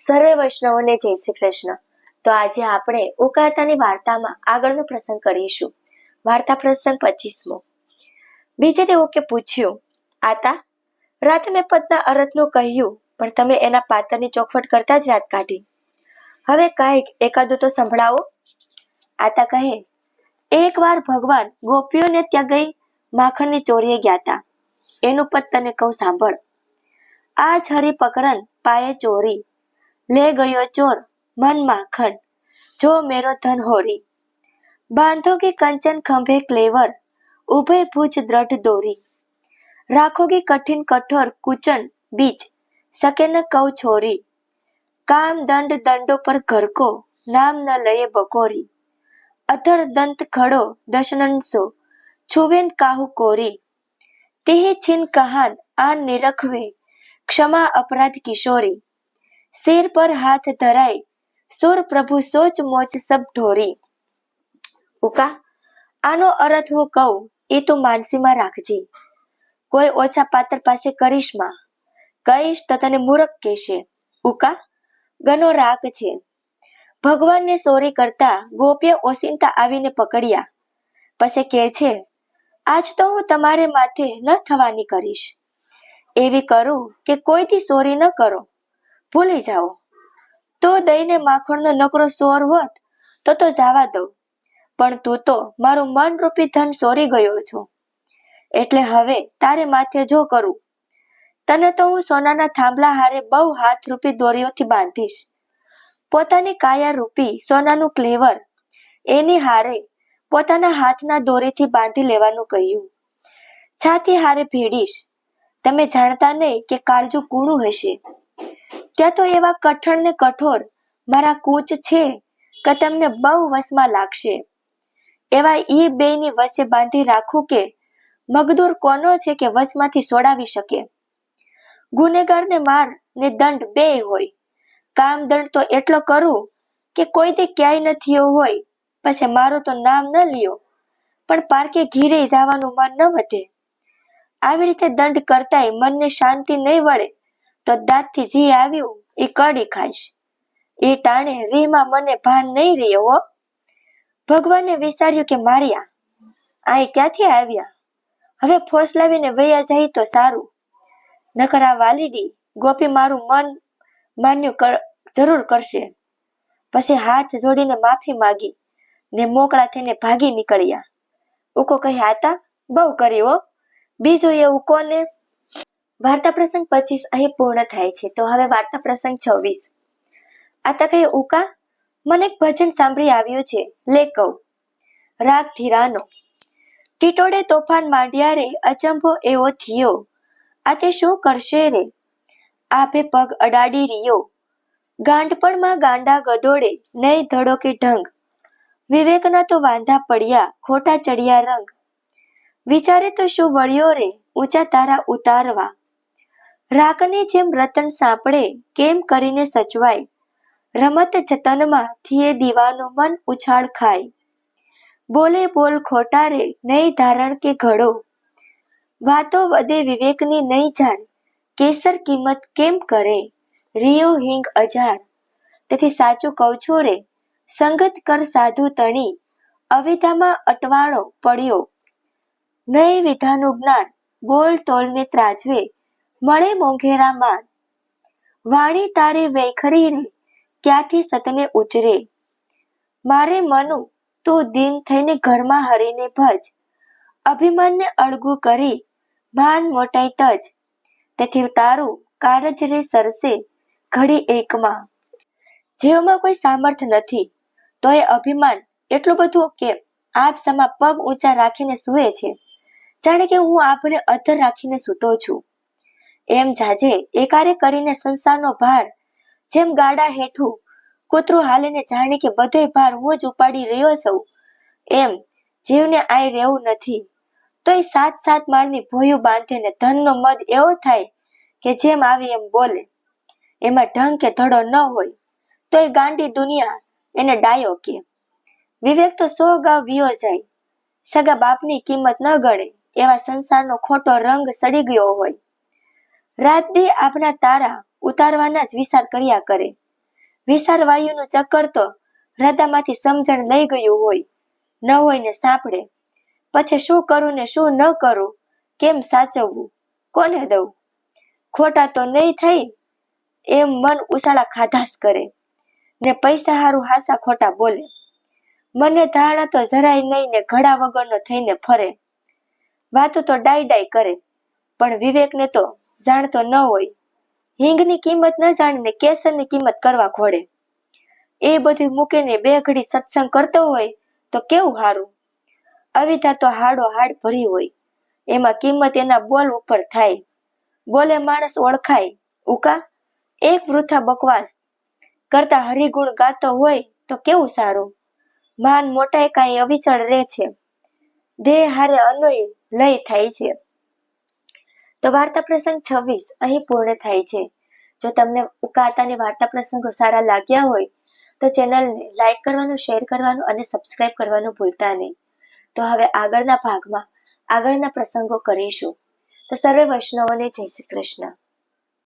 સર્વે વૈષ્ણવોને જય શ્રી કૃષ્ણ. તો આજે આપણે ઉકાતાની વાર્તામાં આગળનો પ્રસંગ કરીશું. વાર્તા પ્રસંગ 25મો. બીજે દેવકે પૂછ્યું, આતા, રાતે મેં પદના અરથનું કહ્યું, પણ તમે એના પાતરની ચોખવટ કરતા જ રાત કાઢી. હવે કાંઈક એકાદું તો સંભળાવો. આતા કહે, એકવાર ભગવાન ગોપીઓને ત્યાં ગઈ માખણની ચોરીએ ગયા હતા. એનું પદ તને કહું સાંભળ. આજ હરી પકડન પાયે ચોરી, લે ગયો ચોર મન માખણ, જો મેરો ધન હોરી. બાંધોગી કંચન ખંભે ક્લેવર, ઉભય ભુજ દ્રઢ દોરી. રાખોગી કઠિન કઠોર કુચન બીચ, સકે ન કઉ છોરી. કામ દંડ દંડો પર ઘર કો, નામ ન લયે બકોરી. અધર દંત ખડો દશનંસો, છુવેન કાહુ કોરી. તેહે છીન કહાન આન નિરખવે, ક્ષમા અપરાધ કિશોરી. શેર પર હાથ ધરાય, સુર પ્રભુ સોચ મોચ સબ ઢોરી. ઉકા, આનો અર્થ હું કહું એ તું માનસીમાં રાખજે. કોઈ ઓછા પાત્ર પાસે કરીશ માં, કહીશ તો તને મૂરખ કહેશે. ઉકા, ગનો રાગ છે. ભગવાનને સોરી કરતા ગોપીએ ઓસિંતા આવીને પકડ્યા. પછી કહે છે, આજ તો હું તમારે માથે ન થવાની કરીશ. એવી કરું કે કોઈથી સોરી ન કરો, ભૂલી જાઓ. તો દઈને માખણનો નકરો સોર હોત તો જવા દઉં, પણ તું તો મારું મનરૂપી ધન સોરી ગયો છો. એટલે હવે તારે માથે જો કરું. તને તો હું સોનાના થાંભલા હારે બહુ હાથ રૂપી દોરીઓથી બાંધીશ. પોતાની કાયા રૂપી સોનાનું ક્લેવર એની હારે પોતાના હાથના દોરીથી બાંધી લેવાનું કહ્યું. છાતી હારે ભેડીશ. તમે જાણતા નહીં કે કાળજું કૂણું હશે. ત્યાં તો એવા કઠણ ને કઠોર મારા કૂચ છે કે તમને બહુ વશમાં લાગશે. એવા ઈ બેયની વચ્ચે બાંધી રાખું કે મગદૂર કોનો છે કે વચમાંથી છોડાવી શકે. ગુનેગારને માર ને દંડ બે હોય. કામ દંડ તો એટલો કરું કે કોઈ દી ક્યાંય ન થયો હોય, પછી મારું તો નામ ન લ્યો, પણ પારકે ઘીરે જવાનું મન ન વધે. આવી રીતે દંડ કરતાય મનને શાંતિ નહીં વળે તો દાંતથી જી આવ્યું એ કડી ખાઈશ. એ ટાણે રીમાં મને ભાન નહીં રહ્યો હો. ભગવાને વિચાર્યું કે માર્યા આ ક્યાંથી આવ્યા, હવે ફોસલાવીને વયા જાય તો સારું. નકર આ વાલીડી ગોપી મારું મન માન્યું જરૂર કરશે. પછી હાથ જોડીને માફી માગી ને મોકળા થઈને ભાગી નીકળ્યા. ઉકો કહે, આતા, બહુ કરી હો, બીજું એવું કોને. વાર્તા પ્રસંગ 25 અહીં પૂર્ણ થાય છે. તો હવે વાર્તા પ્રસંગ 26. આતા કહે, ઉકા, મને એક ભજન સાંભળી આવ્યું છે, લે કહું. રાગ ધીરાનો. ટીટોડે તોફાન માંડ્યા રે, અચંભો એવો થયો, આ તે શું કરશે રે. આભે પગ અડાડી રહ્યો, ગાંડપણમાં ગાંડા ગદોડે નહીં ધડો કે ઢંગ. વિવેકના તો વાંધા પડ્યા, ખોટા ચડિયા રંગ. વિચારે તો શું વળ્યો રે, ઊંચા તારા ઉતારવા. રાખની જેમ રતન સાંપડે, કેમ કરીને સચવાય. રમત જતનમાં થીએ દીવાનું મન ઉછાળ ખાય. બોલે બોલ ખોટા રે, નહીં ધારણ કે ઘડો. વાતો વધે વિવેકની નહીં જાણ, કેસર કિંમત કેમ કરે, રિયો હિંગ અજાણ. તેથી સાચું કહું છું રે, સંગત કર સાધુ તણી, અવિધામાં અટવાણો પડ્યો. નહીં વિધાનું જ્ઞાન, બોલ તોલને ત્રાજવે, મળે મોંઘેરા માન. વાણી તારે વૈખરી રે, ક્યાંથી સતને ઉચરે. મારે મનુ તું દીન થઈને ઘરમાં હરીને ભજ. અભિમાનને અળગું કરી, માન મોટાઈ તજ. તેથી તારું કારજ રે સરસે, ઘડી એકમાં. જેવમાં કોઈ સામર્થ નથી, તો એ અભિમાન એટલું બધું કે આપ સમા પગ ઊંચા રાખીને સૂવે છે, જાણે કે હું આપને અધર રાખીને સૂતો છું. એમ જાજે એકારે કરીને સંસારનો ભાર, જેમ ગાડા હેઠું કૂતરું હાલીને જાણે કે બધોય ભાર હું જ ઉપાડી રહ્યો છું, એમ જીવને આય રહેવું નથી. તો એ 7 માળની ભોયું બાંધે ને ધનનો મદ એવો થાય કે જેમ આવે એમ બોલે. એમાં ઢંગ કે ધડો ન હોય તો એ ગાંડી દુનિયા એને ડાયો કે. વિવેક તો 100 ગાવ વિયો જાય, સગા બાપની કિંમત ન ગણે એવા સંસારનો ખોટો રંગ સડી ગયો હોય. રાત દી આપના તારા ઉતારવાના જ વિચાર કર્યા કરે. વિશાળ વાયુનું ચક્કર તો હૃદયમાંથી સમજણ લઈ ગયું હોય, ન હોય ને સાંભળે. પછી શું કરું ને શું ન કરું, કેમ સાચવવું, કોને દઉં, ખોટા તો નહીં થઈ, એમ મન ઉછાળા ખાધાસ કરે ને પૈસા હારું હાસા ખોટા બોલે. મને ધારણા તો જરાય નહીં ને ઘડા વગરનો થઈને ફરે. વાતો તો ડાય ડાય કરે, પણ વિવેકને તો જાણતો ન હોય. હિંગની કિંમત ન જાણીને કેસરની કિંમત કરવા ઘોડે. એ બધું મૂકીને બે ઘડી સત્સંગ કરતો હોય તો કેવું સારું. અવિધા તો હાડો હાડ ભરી હોય, એમાં કિંમત એના બોલ ઉપર થાય. બોલે માણસ ઓળખાય. ઉકા એક વૃથા બકવાસ કરતા હરિગુણ ગાતો હોય તો કેવું સારું. માન મોટાઈ કાંઈ અવિચળ રહે છે, દેહ હારે અનોય લય થાય છે. તો વાર્તા પ્રસંગ 26 અહીં પૂર્ણ થાય છે. જો તમને ઉકાતાની વાર્તા પ્રસંગો સારા લાગ્યા હોય તો ચેનલને લાઈક કરવાનું, શેર કરવાનું અને સબસ્ક્રાઇબ કરવાનું ભૂલતા નહીં. તો હવે આગળના ભાગમાં આગળના પ્રસંગો કરીશું. તો સર્વે વૈષ્ણવોને જય શ્રી કૃષ્ણ.